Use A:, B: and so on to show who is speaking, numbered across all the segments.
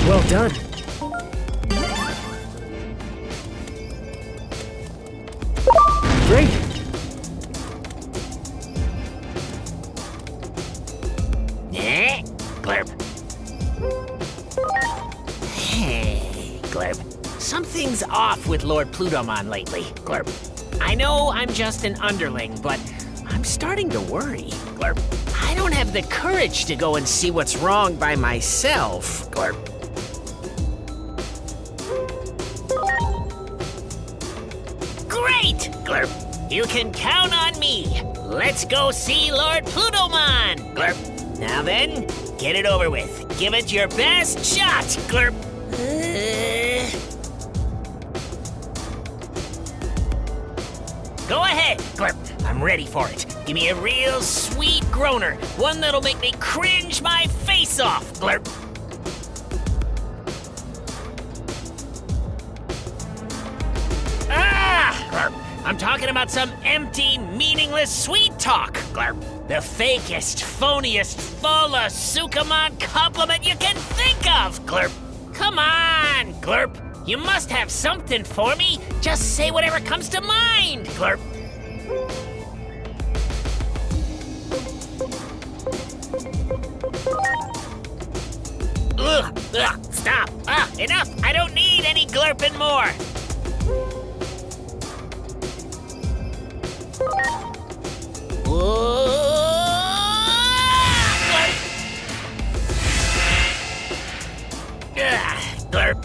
A: Well done. Great.
B: Eh? Glurp. Hey, Glurp. Something's off with Lord Plutomon lately, Glurp. I know I'm just an underling, but I'm starting to worry, Glurp. I don't have the courage to go and see what's wrong by myself, Glurp. Great, Glurp. You can count on me. Let's go see Lord Plutomon, Glurp. Now then, get it over with. Give it your best shot, Glurp. Go ahead, Glurp. I'm ready for it. Give me a real sweet groaner. One that'll make me cringe my face off, Glurp. Glurp. I'm talking about some empty, meaningless sweet talk, Glurp. The fakest, phoniest, Sukamon compliment you can think of, Glurp. Come on, Glurp. You must have something for me. Just say whatever comes to mind, Glurp. Ugh, stop. Enough. I don't need any glurping more. Glurp.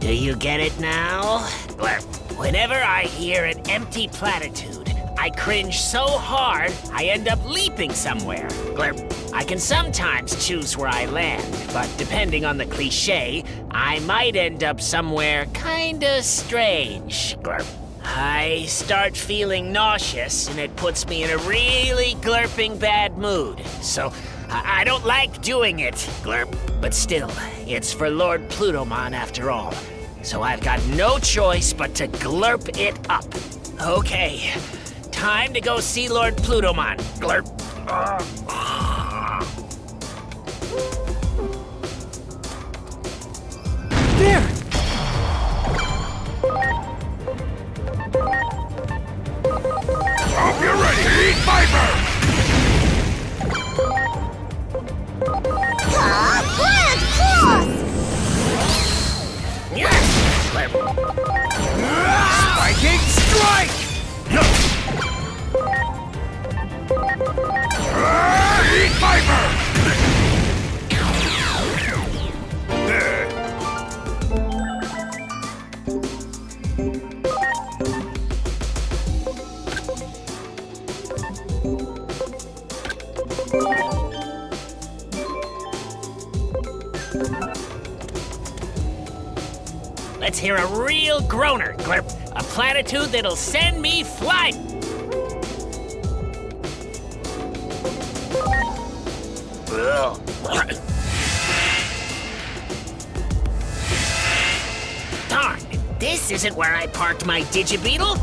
B: Do you get it now? Glurp. Whenever I hear an empty platitude, I cringe so hard, I end up leaping somewhere. Glurp. I can sometimes choose where I land, but depending on the cliche, I might end up somewhere kinda strange. Glurp. I start feeling nauseous, and it puts me in a really glurping bad mood. So, I don't like doing it, Glurp. But still, it's for Lord Plutomon after all. So I've got no choice but to glurp it up. Okay, time to go see Lord Plutomon. Glurp.
A: There!
C: Hope you're ready! Eat Viper!
D: Plant Cross!
B: Yes!
C: Spiking Strike! Eat Viper!
B: Let's hear a real groaner, Glurp. A platitude that'll send me flying. Darn, this isn't where I parked my Digibeetle.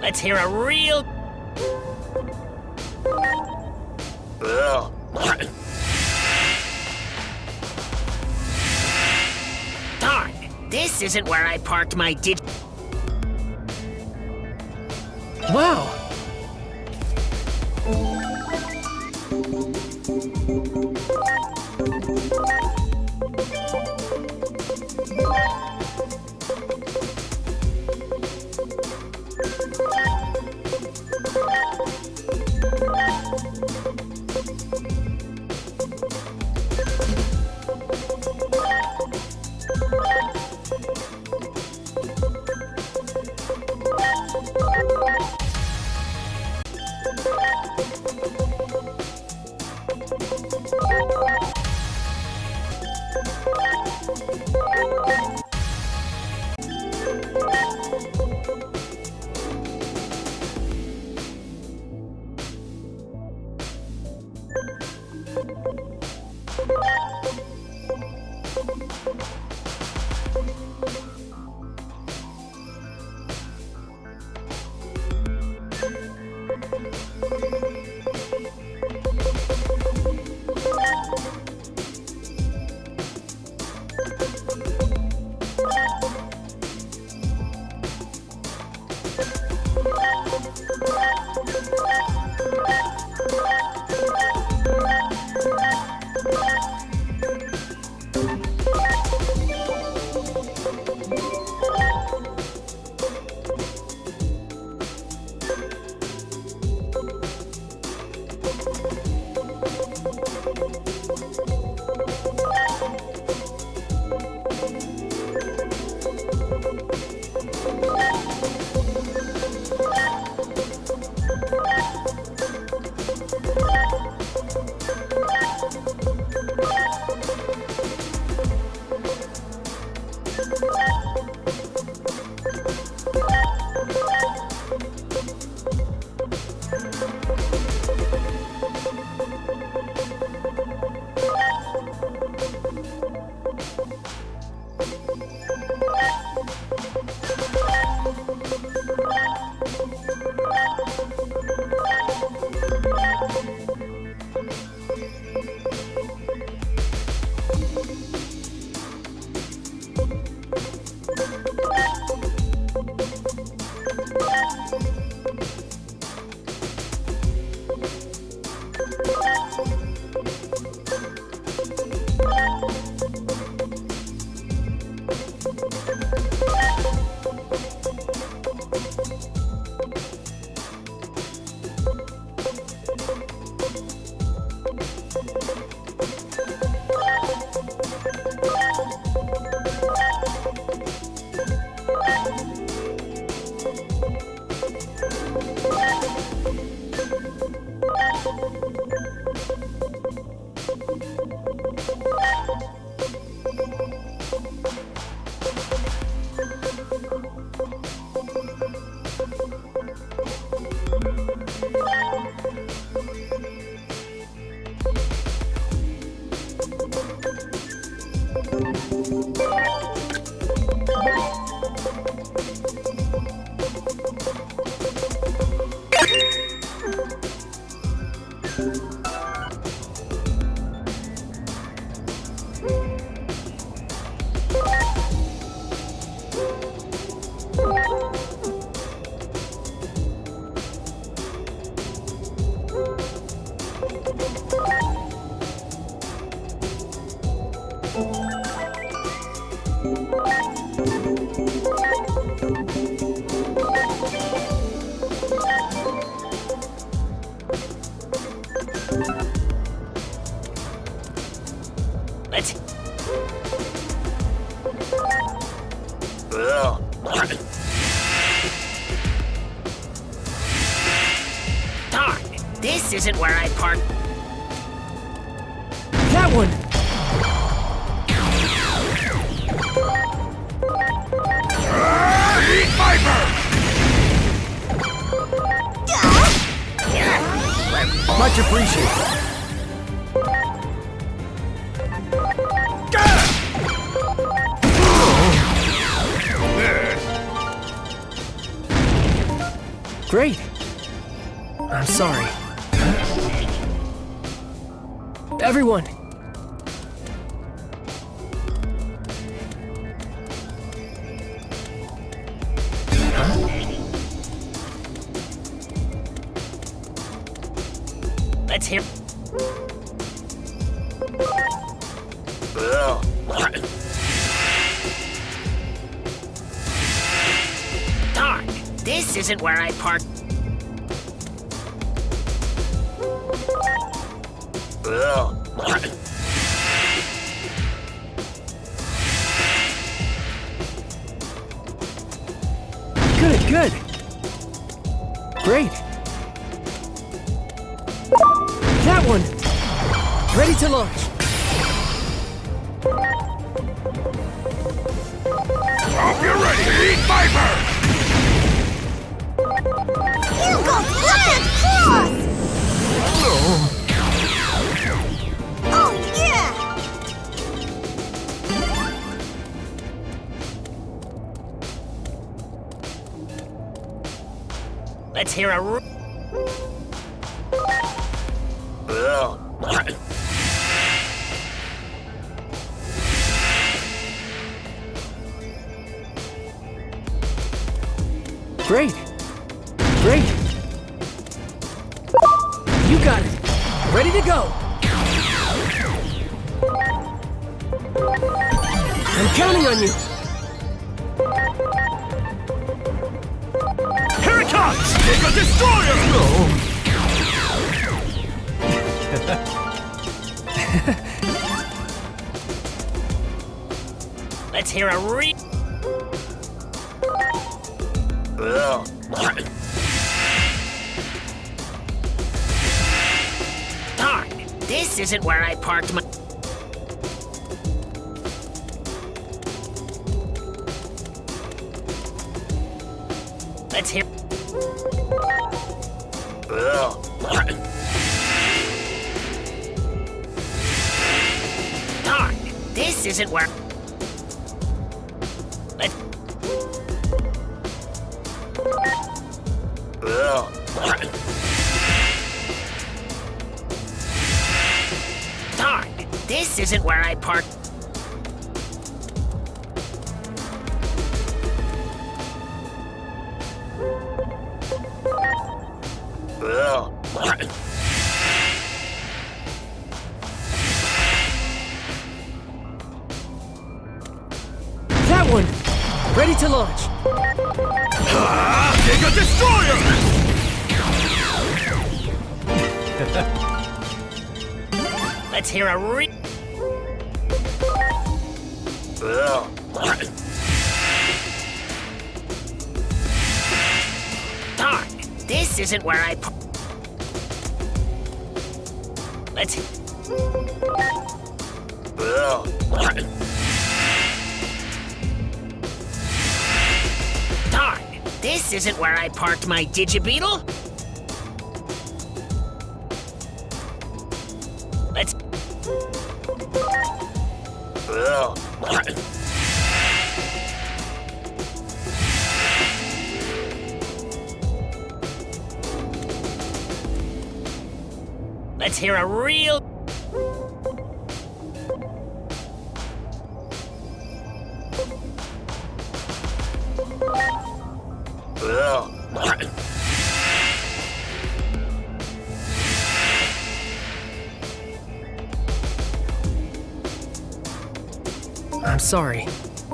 B: Let's hear a real... Darn, this isn't where I parked my
A: Wow!
B: Let's... Ugh. Darn, this isn't where I parked.
A: That one!
C: Heat Viper!
A: Much appreciated. Great. I'm sorry. Everyone!
B: Let's hear... Ugh. Darn, this isn't where I parked. Ugh.
A: Good, good. Great. That one! Ready to launch.
C: Hope you're ready! Heat Viper!
D: You go Planet Cross! Oh yeah!
B: Let's hear a... Ugh.
A: Great. Great. You got it. Ready to go. I'm counting on you.
C: Here it comes! Giga Destroyer!
B: Let's hear a Ugh. Darn, this isn't where I parked my... Let's hear... Ugh. Darn, this isn't where... Let's... Ugh. Darn, this isn't where I parked. Ugh.
A: That one! Ready to launch.
C: Giga Destroyer!
B: Let's hear a Ugh. Darn, this isn't where I Let's... Ugh. Darn, this isn't where I parked my Digibeetle? Let's... Ugh. Let's hear a real...
A: I'm sorry.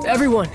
A: Everyone!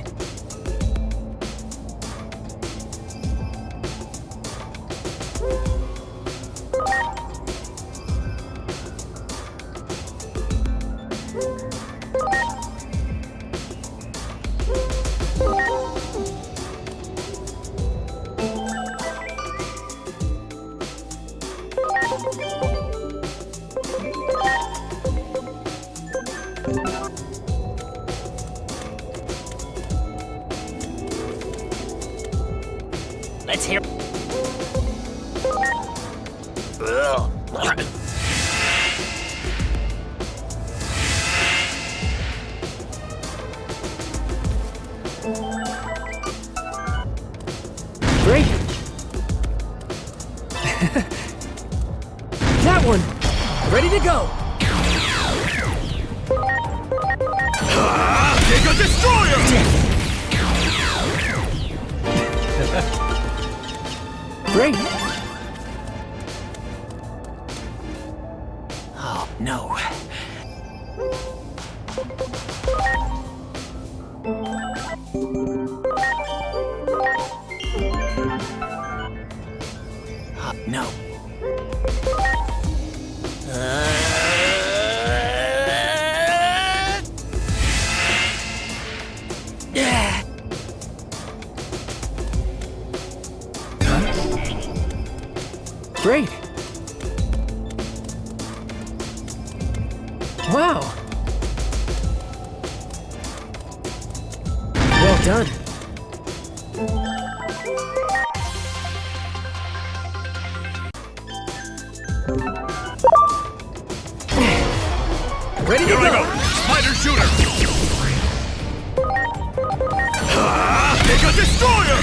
B: Let's hear...
A: Great! That one! Ready to go!
C: Giga Destroyer!
A: Great!
B: Oh, no. No. Yeah.
A: Great! Wow! Well done! Ready to
C: Here I
A: go!
C: go! Spider Shooter! Giga Destroyer!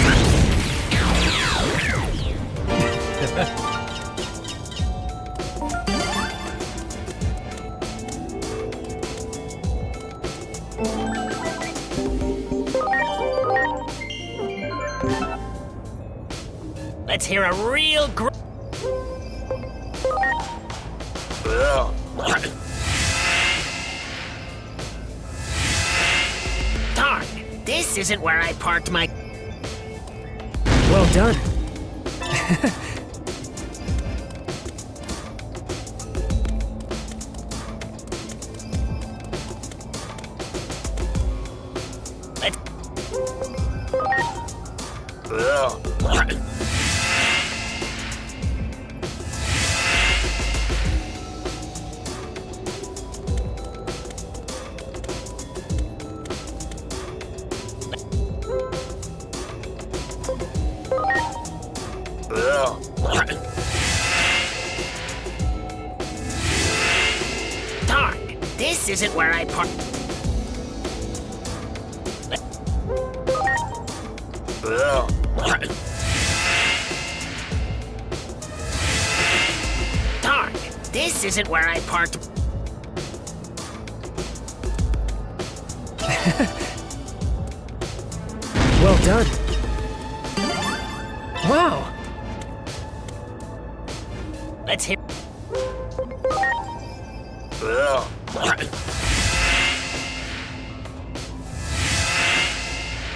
B: Let's hear a real Darn! This isn't where I parked my...
A: Well done!
B: Darn! This isn't where I parked... Darn! This isn't where I parked...
A: Well done! Wow!
B: Let's hear...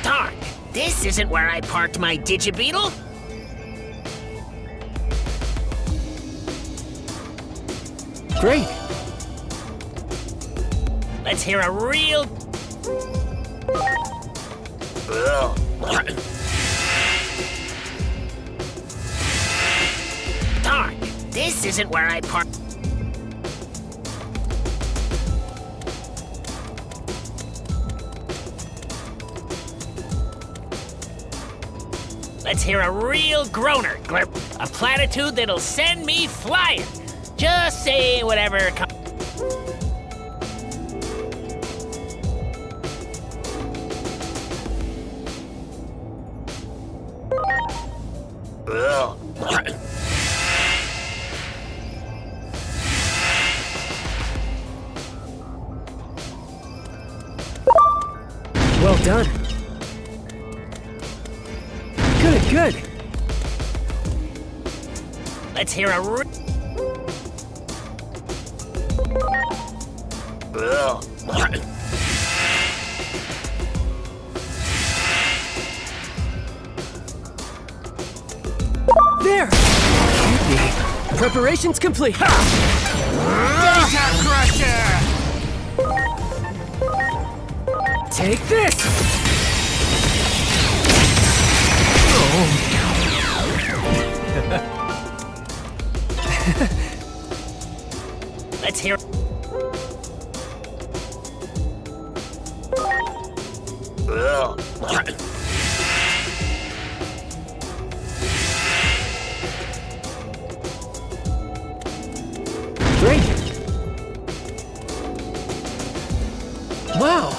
B: Darn! This isn't where I parked my Digibeetle?
A: Great!
B: Let's hear a real... Darn! This isn't where I parked... Let's hear a real groaner, Glurp. A platitude that'll send me flying. Just say whatever comes...
A: Well done. Good, good.
B: Let's hear a
A: There! Preparations complete.
C: Data Crusher!
A: Take this!
B: Let's hear.
A: Great! Wow!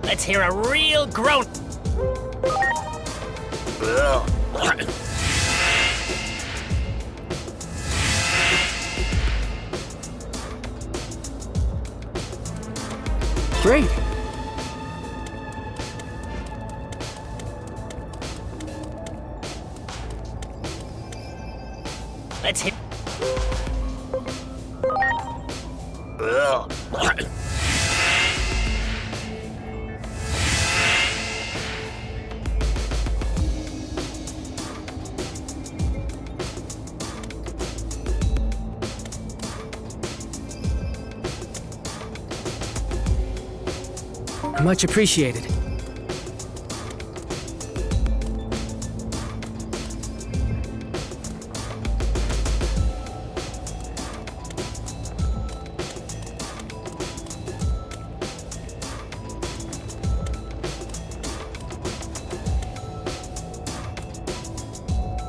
B: Let's hear a real groan.
A: Great!
B: Let's hit.
A: Much appreciated.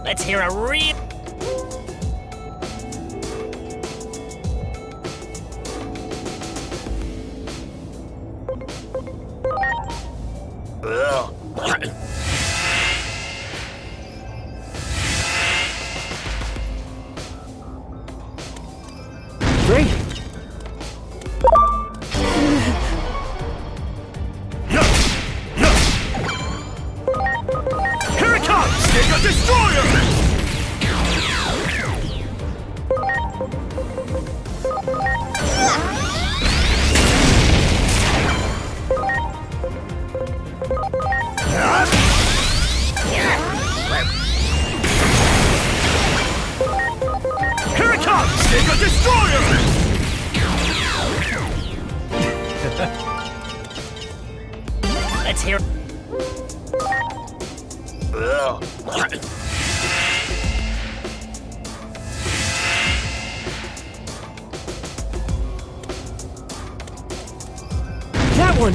B: Let's hear a real.
A: Great!
C: Here it comes! Giga Destroyer! Here it comes! Giga Destroyer!
B: Let's hear.
A: That one!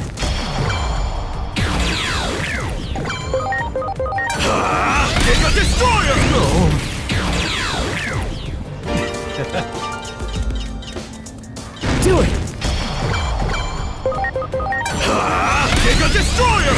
C: Giga Destroyer!
A: Do it!
C: Giga Destroyer!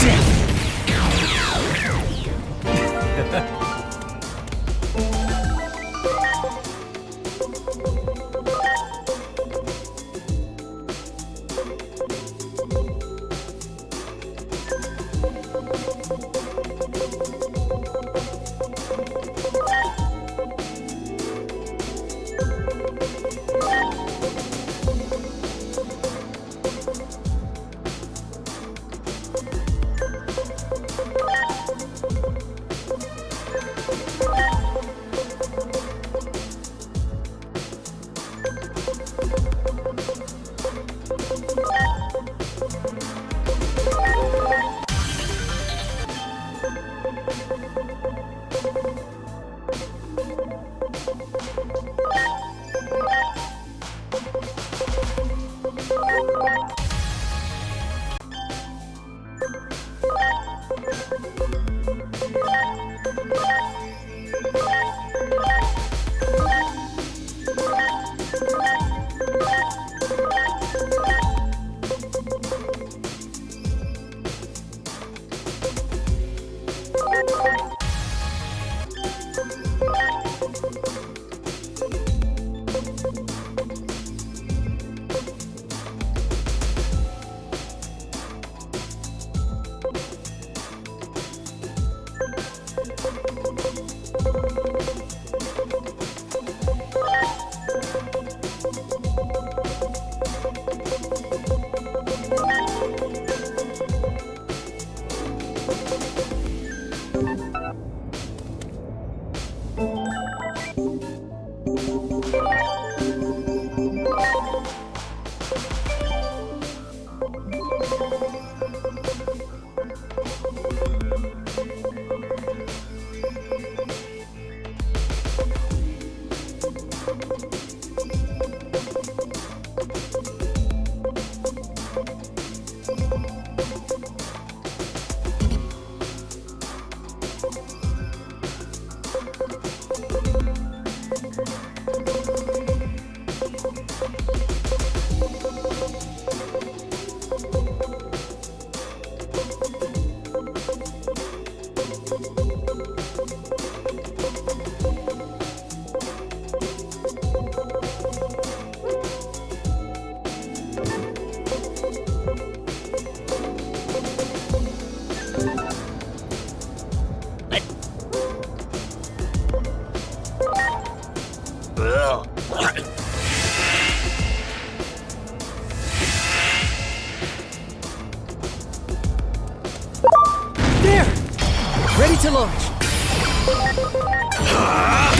A: to launch.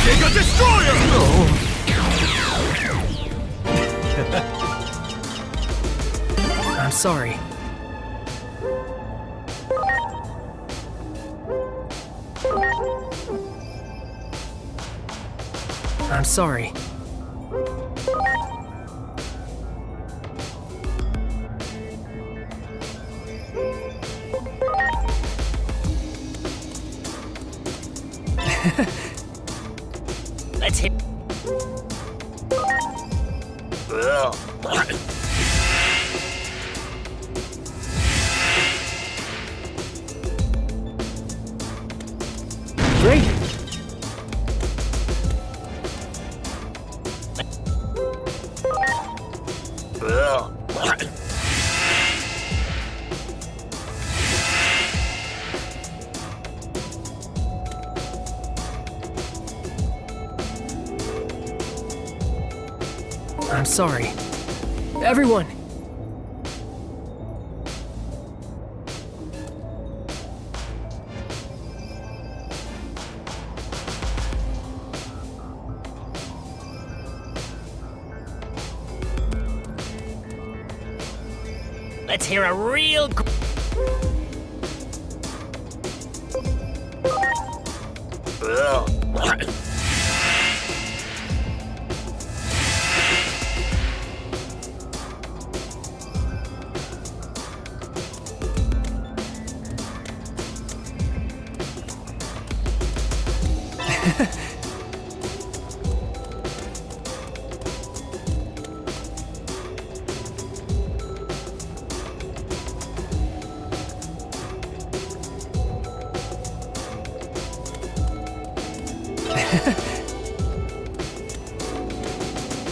C: Giga Destroyer!
A: I'm sorry. I'm sorry.
B: Let's hit. Ugh.
A: Great.
B: Ugh.
A: I'm sorry. Everyone!
B: Let's hear a real. Ugh.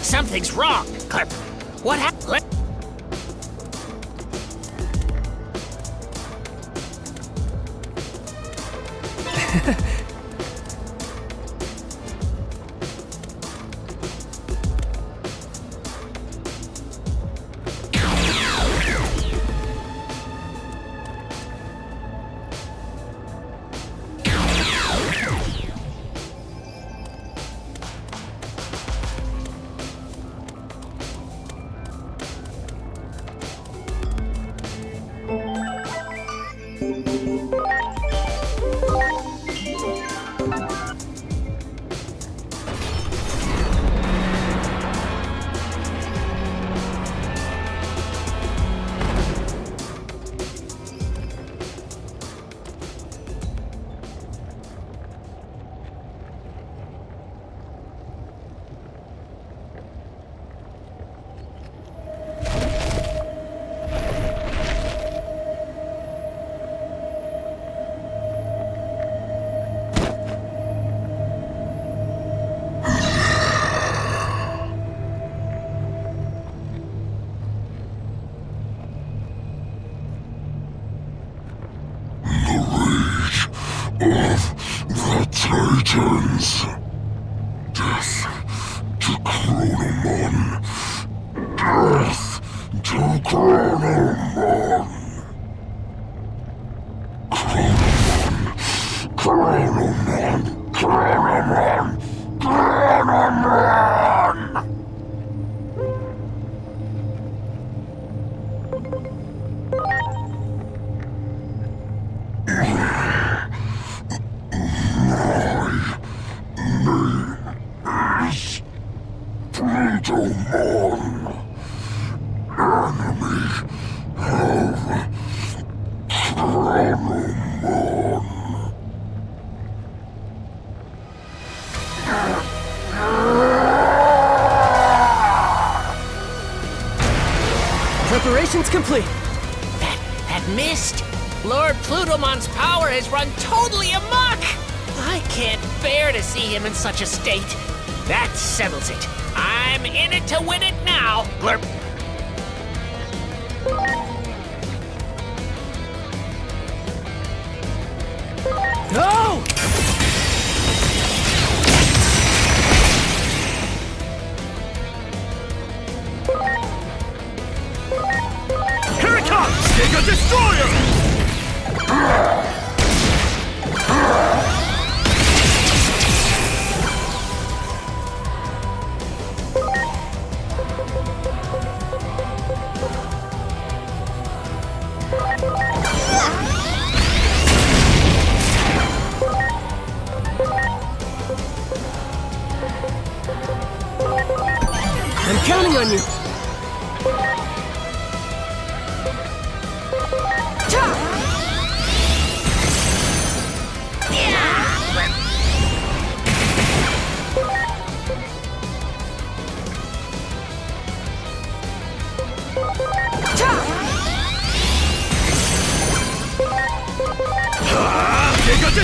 B: Something's wrong, Clip. What happened?
E: The Titans. Death to Chronomon. Death to Chronomon. Chronomon. Chronomon. Chronomon. Digimon, enemy of Digimon.
A: Preparations complete.
B: That mist? Lord Plutomon's power has run totally amok! I can't bear to see him in such a state. That settles it. I'm in it to win it now, Glurp.
A: Go!
C: Here it comes! Giga Destroyer!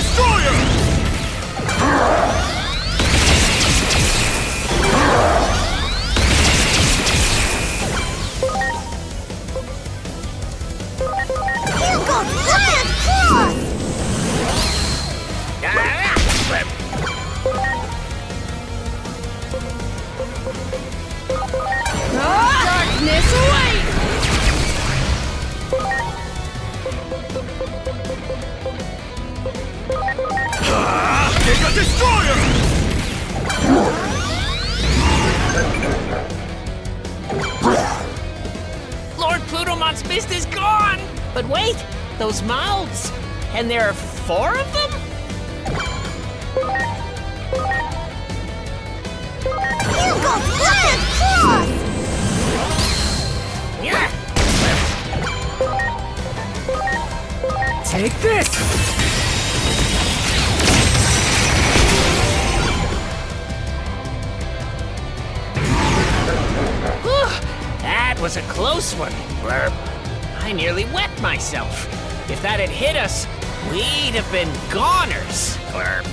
C: Destroyer!
D: Here goes Flippant Cross!
A: Darkness, away!
C: Giga Destroyer!
B: Lord Plutomon's fist is gone! But wait, those mouths! And there are 4 of them?
D: Here goes Flippant Cross!
B: Yeah.
A: Take this!
B: Whew, that was a close one, Blurb. I nearly wet myself. If that had hit us, we'd have been goners, Blurb.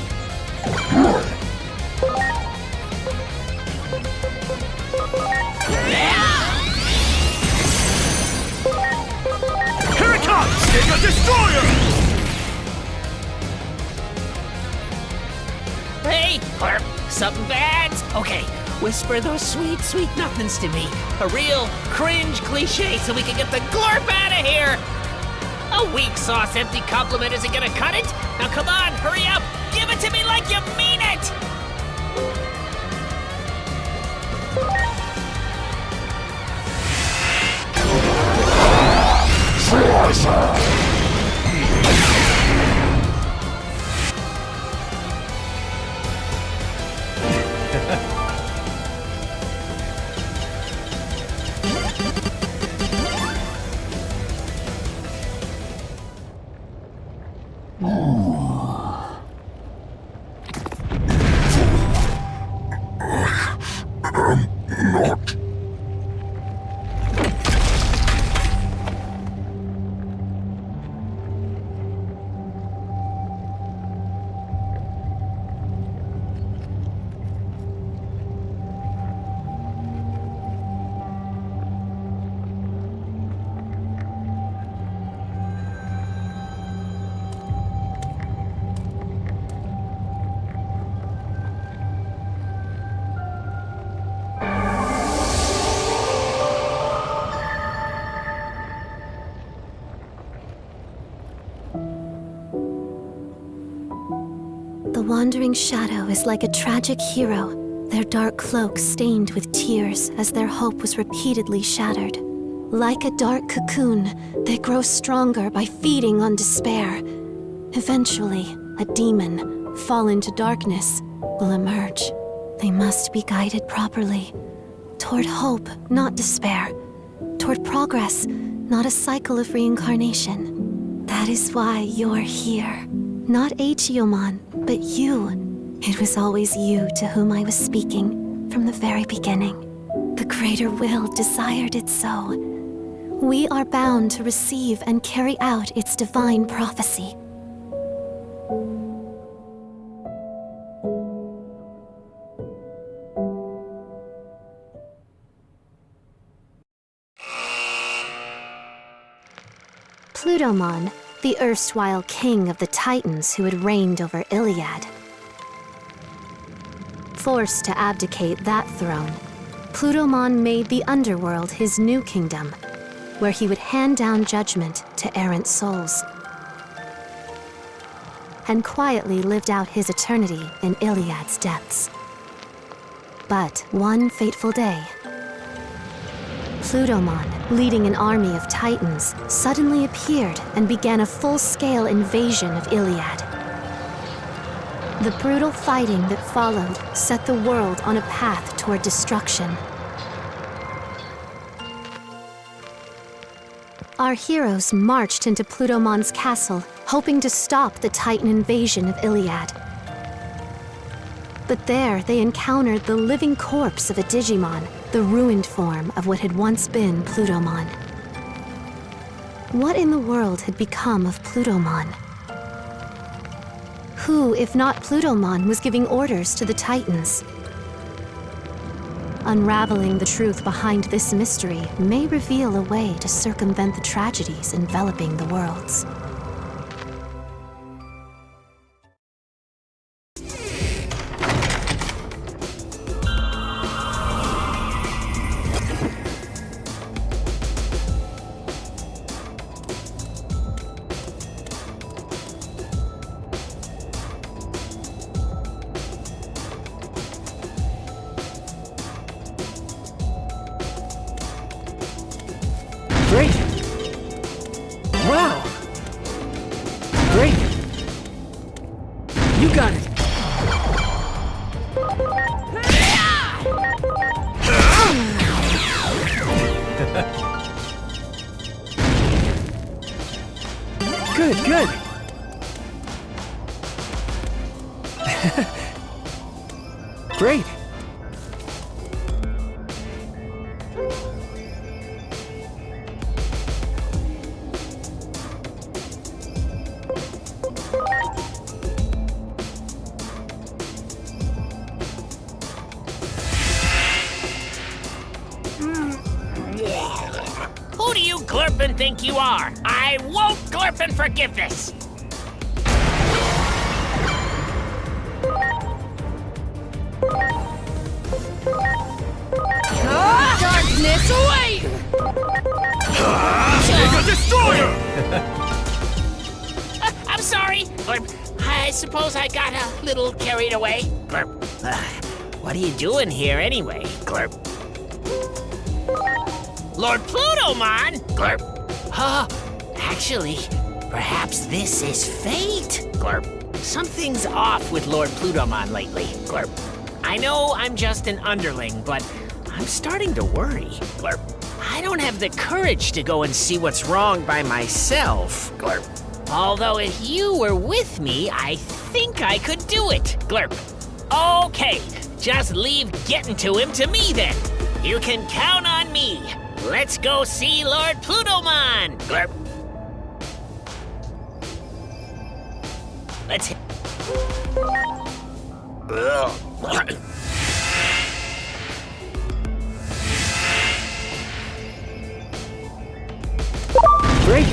C: Here it comes! Giga Destroyer!
B: Hey, Blurb, something bad? Okay, whisper those sweet, sweet nothings to me. A real cringe cliche so we can get the glorp out of here. A weak sauce empty compliment isn't gonna cut it. Now come on, hurry up. Give it to me like you mean it.
E: Not.
F: The wandering shadow is like a tragic hero, their dark cloak stained with tears as their hope was repeatedly shattered. Like a dark cocoon, they grow stronger by feeding on despair. Eventually, a demon, fallen to darkness, will emerge. They must be guided properly. Toward hope, not despair. Toward progress, not a cycle of reincarnation. That is why you're here. Not Digimon, but you. It was always you to whom I was speaking from the very beginning. The greater will desired it so. We are bound to receive and carry out its divine prophecy. Plutomon, the erstwhile king of the Titans who had reigned over Iliad. Forced to abdicate that throne, Plutomon made the underworld his new kingdom, where he would hand down judgment to errant souls, and quietly lived out his eternity in Iliad's depths. But one fateful day, Plutomon, leading an army of Titans, suddenly appeared and began a full-scale invasion of Iliad. The brutal fighting that followed set the world on a path toward destruction. Our heroes marched into Plutomon's castle, hoping to stop the Titan invasion of Iliad. But there they encountered the living corpse of a Digimon, the ruined form of what had once been Plutomon. What in the world had become of Plutomon? Who, if not Plutomon, was giving orders to the Titans? Unraveling the truth behind this mystery may reveal a way to circumvent the tragedies enveloping the worlds.
A: Great! Wow! Great! You got it! Good, good! Great!
B: Who do you Glurpin think you are? I won't Glurpin forgive this!
A: Darkness away!
C: Mega Destroyer!
B: I'm sorry, Glurp. I suppose I got a little carried away. Glurp, what are you doing here anyway, Glurp? Lord Plutomon? Glurp. Actually, perhaps this is fate, Glurp. Something's off with Lord Plutomon lately, Glurp. I know I'm just an underling, but I'm starting to worry, Glurp. I don't have the courage to go and see what's wrong by myself, Glurp. Although if you were with me, I think I could do it, Glurp. Okay, just leave getting to him to me then. You can count on me. Let's go see Lord Plutomon, Glurp. Let's...
A: Great!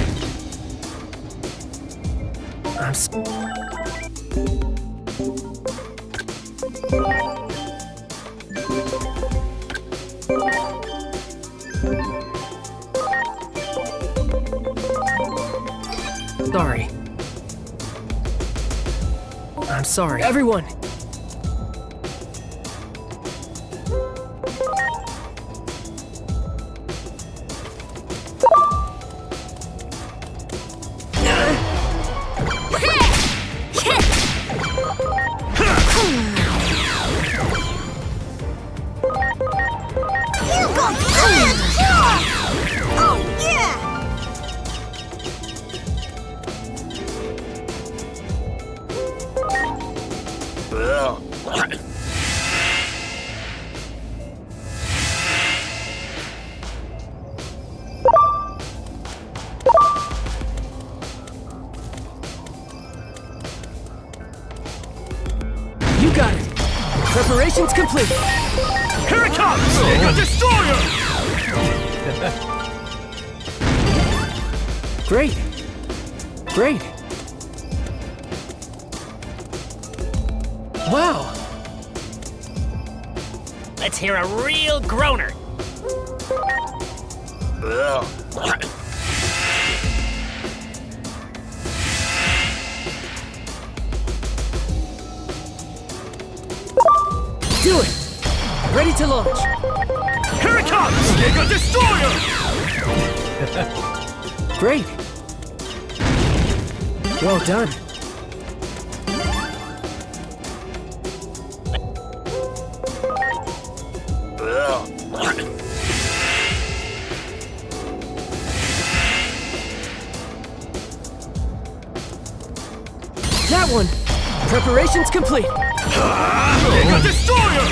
A: Sorry. I'm sorry. Everyone!
D: You got Giant Cross! Oh yeah!
A: You got it! Preparations complete!
C: Here it comes! Mega Destroyer!
A: Great! Great! Wow!
B: Let's hear a real groaner.
A: Do it! Ready to launch!
C: Here it comes! Mega Destroyer!
A: Great! Well done! That one! Preparations complete!
C: Mega Destroyer!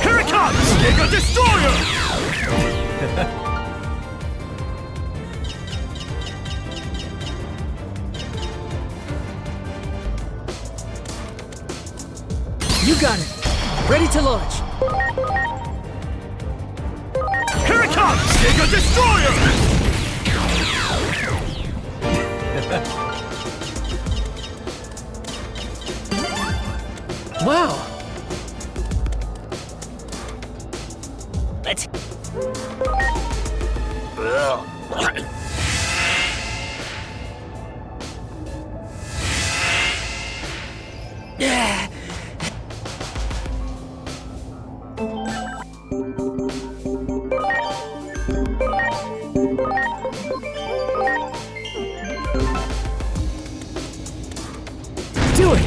C: Here Destroyer!
A: You got it. Ready to launch.
C: Here it comes! Giga Destroyer!
A: Wow.
B: Let's.
A: Do it.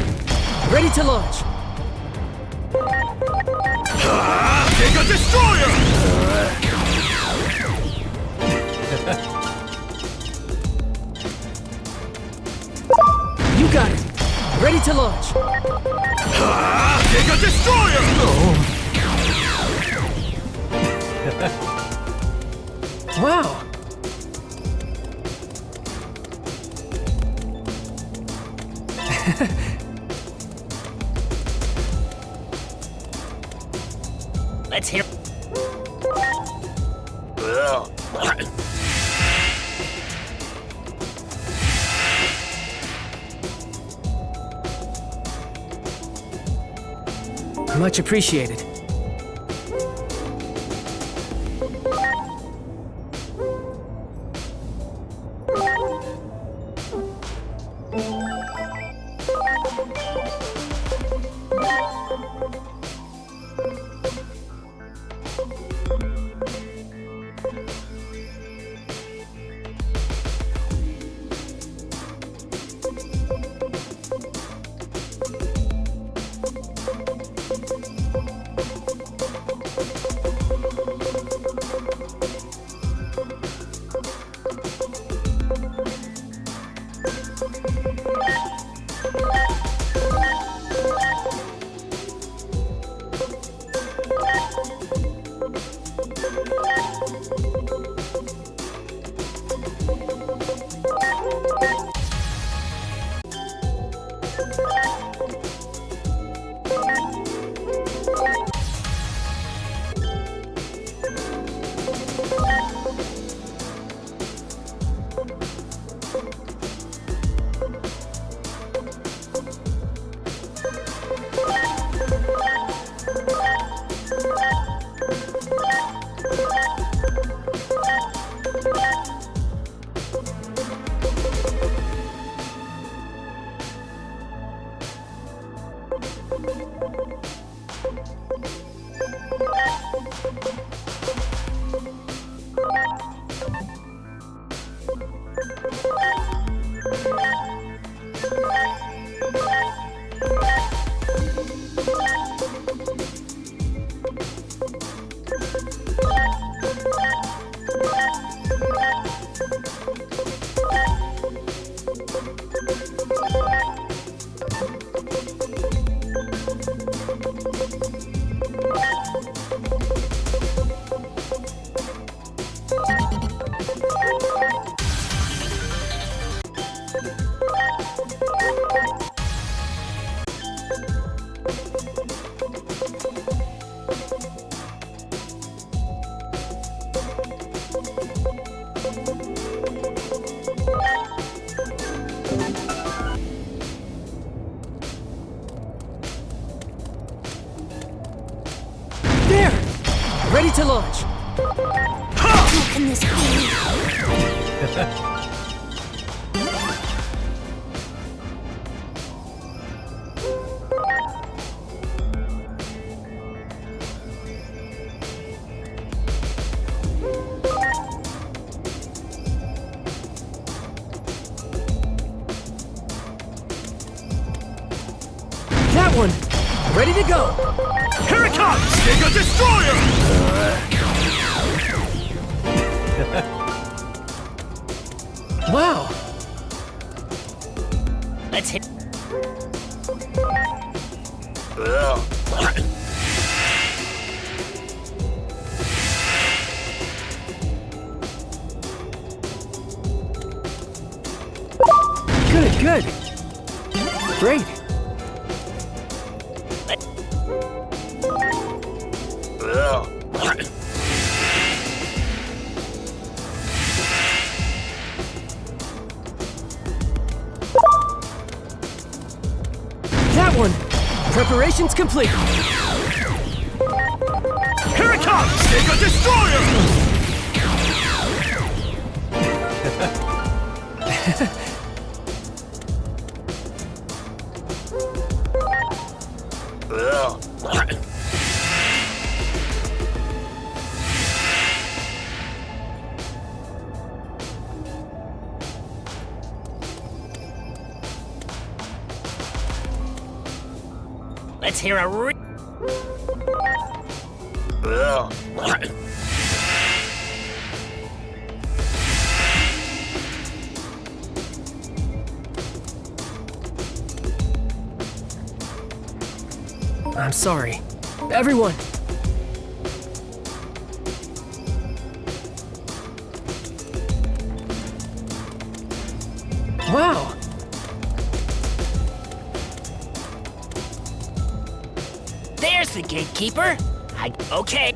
A: Ready to launch.
C: Giga Destroyer!
A: You got it. Ready to launch.
C: Giga Destroyer!
A: Wow.
B: Let's hear.
A: Much appreciated. There! Ready to launch.
D: What can this be?
A: That one! Ready to go!
C: Here it comes! Giga Destroyer!
A: Wow!
B: Let's hit.
A: Good. Great. That one! Preparations complete!
C: Here it comes! Giga Destroyer!
B: Let's hear a
A: I'm sorry. Everyone! Wow!
B: There's the gatekeeper. Okay.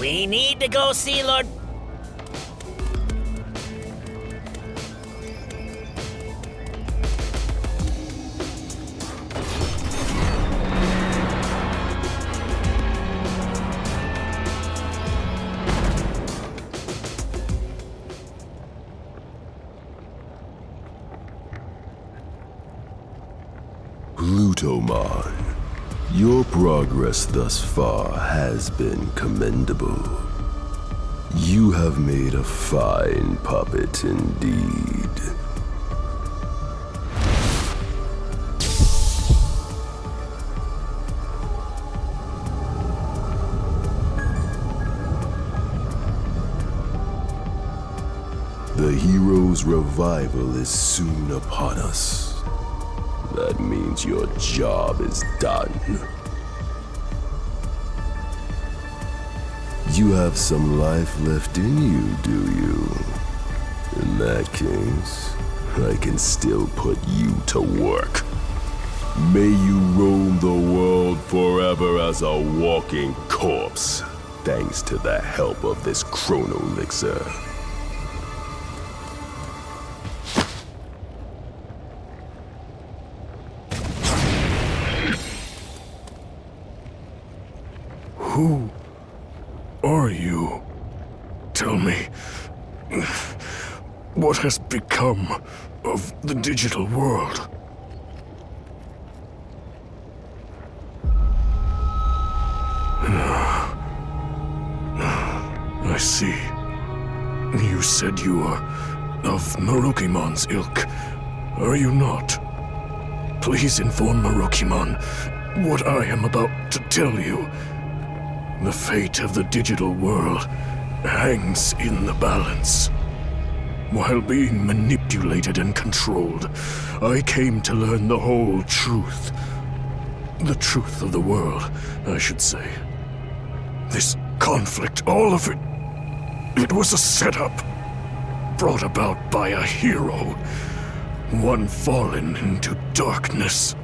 B: We need to go see Lord...
E: Plutomon, your progress thus far has been commendable. You have made a fine puppet indeed. The hero's revival is soon upon us. That means your job is done. You have some life left in you, do you? In that case, I can still put you to work. May you roam the world forever as a walking corpse, thanks to the help of this chronolixer.
C: Who are you? Tell me, what has become of the digital world? I see. You said you are of Marukimon's ilk, are you not? Please inform Marukimon what I am about to tell you. The fate of the digital world hangs in the balance. While being manipulated and controlled, I came to learn the whole truth. The truth of the world, I should say. This conflict, all of it, it was a setup. Brought about by a hero. One fallen into darkness.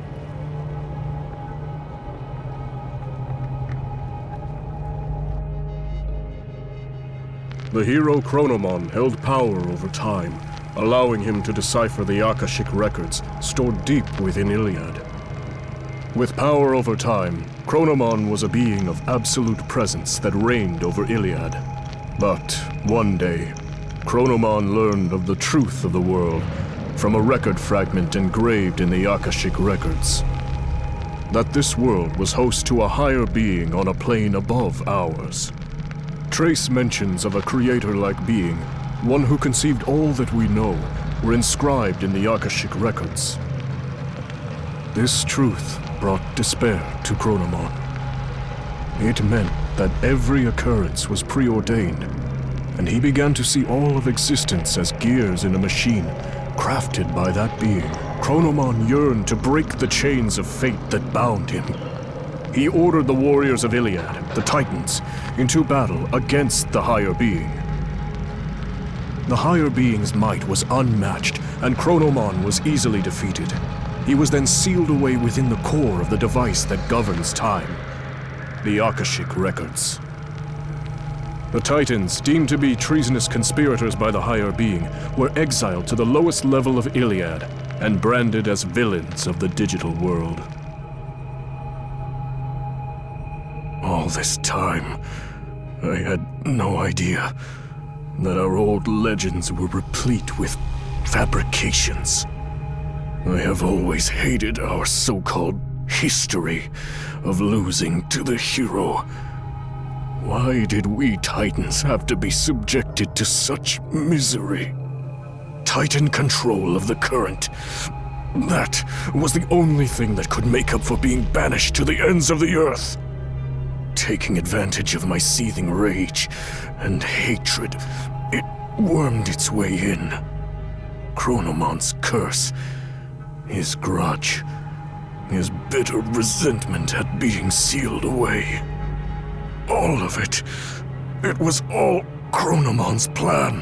C: The hero Chronomon held power over time, allowing him to decipher the Akashic records stored deep within Iliad. With power over time, Chronomon was a being of absolute presence that reigned over Iliad. But one day, Chronomon learned of the truth of the world from a record fragment engraved in the Akashic records. That this world was host to a higher being on a plane above ours. Trace mentions of a creator-like being, one who conceived all that we know, were inscribed in the Akashic records. This truth brought despair to Chronomon. It meant that every occurrence was preordained, and he began to see all of existence as gears in a machine, crafted by that being. Chronomon yearned to break the chains of fate that bound him. He ordered the warriors of Iliad, the Titans, into battle against the higher being. The higher being's might was unmatched, and Chronomon was easily defeated. He was then sealed away within the core of the device that governs time, the Akashic records. The Titans, deemed to be treasonous conspirators by the higher being, were exiled to the lowest level of Iliad and branded as villains of the digital world. All this time, I had no idea that our old legends were replete with fabrications. I have always hated our so-called history of losing to the hero. Why did we Titans have to be subjected to such misery? Titan control of the current. That was the only thing that could make up for being banished to the ends of the earth. Taking advantage of my seething rage and hatred, it wormed its way in. Chronomon's curse, his grudge, his bitter resentment at being sealed away. All of it. It was all Chronomon's plan.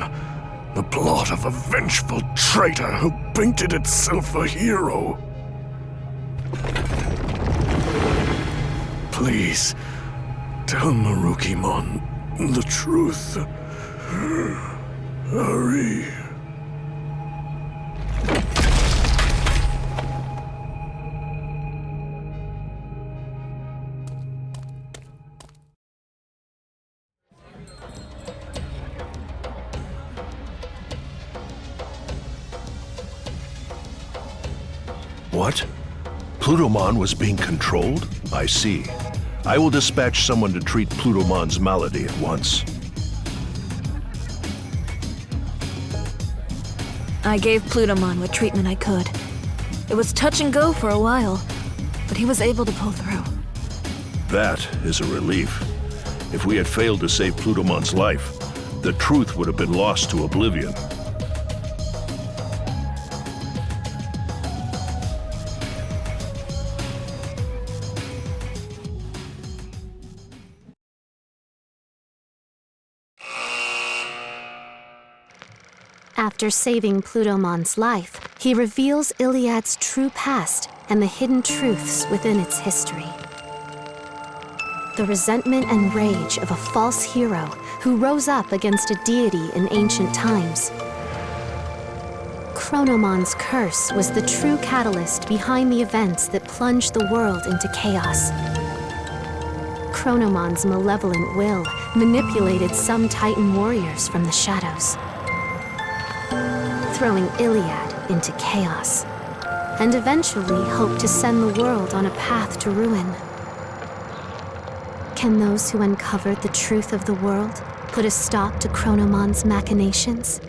C: The plot of a vengeful traitor who painted itself a hero. Please, tell Marukimon the truth. Hurry.
G: What? Plutomon was being controlled? I see. I will dispatch someone to treat Plutomon's malady at once.
D: I gave Plutomon what treatment I could. It was touch and go for a while, but he was able to pull through.
G: That is a relief. If we had failed to save Plutomon's life, the truth would have been lost to oblivion.
F: After saving Plutomon's life, he reveals Iliad's true past and the hidden truths within its history. The resentment and rage of a false hero who rose up against a deity in ancient times. Chronomon's curse was the true catalyst behind the events that plunged the world into chaos. Chronomon's malevolent will manipulated some Titan warriors from the shadows, throwing Iliad into chaos, and eventually hoped to send the world on a path to ruin. Can those who uncovered the truth of the world put a stop to Chronomon's machinations?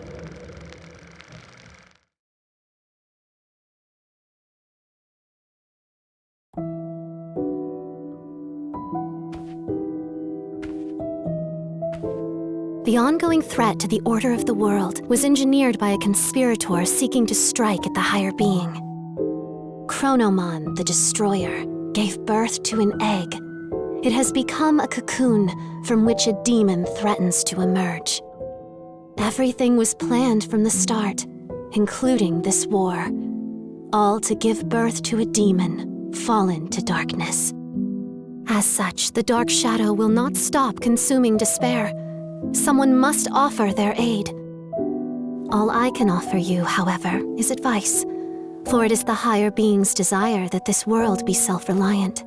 F: The ongoing threat to the order of the world was engineered by a conspirator seeking to strike at the higher being. Chronomon, the Destroyer, gave birth to an egg. It has become a cocoon from which a demon threatens to emerge. Everything was planned from the start, including this war, all to give birth to a demon fallen to darkness. As such, the Dark Shadow will not stop consuming despair. Someone must offer their aid. All I can offer you, however, is advice, for it is the higher being's desire that this world be self-reliant.